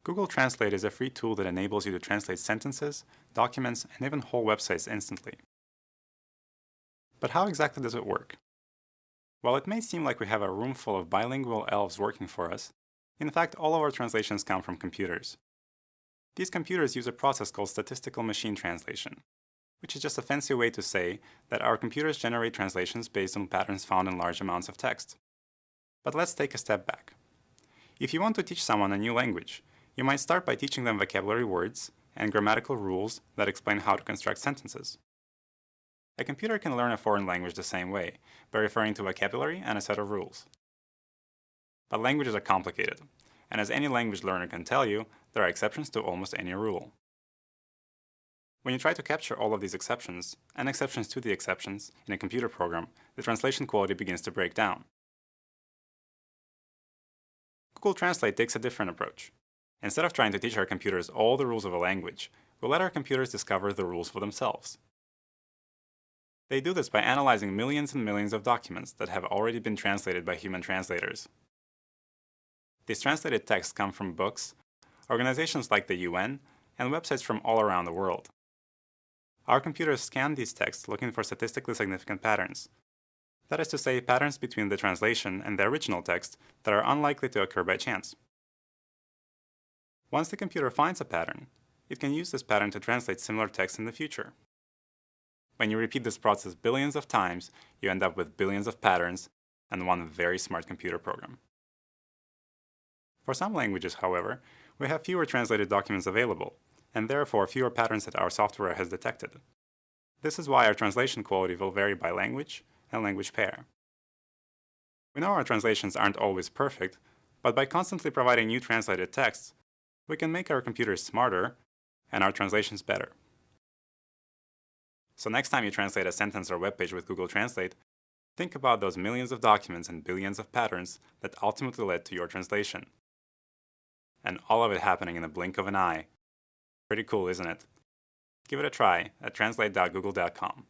Google Translate is a free tool that enables you to translate sentences, documents, and even whole websites instantly. But how exactly does it work? While it may seem like we have a room full of bilingual elves working for us, in fact all of our translations come from computers. These computers use a process called statistical machine translation, which is just a fancy way to say that our computers generate translations based on patterns found in large amounts of text. But let's take a step back. If you want to teach someone a new language, you might start by teaching them vocabulary words and grammatical rules that explain how to construct sentences. A computer can learn a foreign language the same way, by referring to vocabulary and a set of rules. But languages are complicated, and as any language learner can tell you, there are exceptions to almost any rule. When you try to capture all of these exceptions, and exceptions to the exceptions, in a computer program, the translation quality begins to break down. Google Translate takes a different approach. Instead of trying to teach our computers all the rules of a language, we'll let our computers discover the rules for themselves. They do this by analyzing millions and millions of documents that have already been translated by human translators. These translated texts come from books, organizations like the UN, and websites from all around the world. Our computers scan these texts looking for statistically significant patterns. That is to say, patterns between the translation and the original text that are unlikely to occur by chance. Once the computer finds a pattern, it can use this pattern to translate similar text in the future. When you repeat this process billions of times, you end up with billions of patterns and one very smart computer program. For some languages, however, we have fewer translated documents available, and therefore fewer patterns that our software has detected. This is why our translation quality will vary by language and language pair. We know our translations aren't always perfect, but by constantly providing new translated texts, we can make our computers smarter and our translations better. So next time you translate a sentence or web page with Google Translate, think about those millions of documents and billions of patterns that ultimately led to your translation. And all of it happening in the blink of an eye. Pretty cool, isn't it? Give it a try at translate.google.com.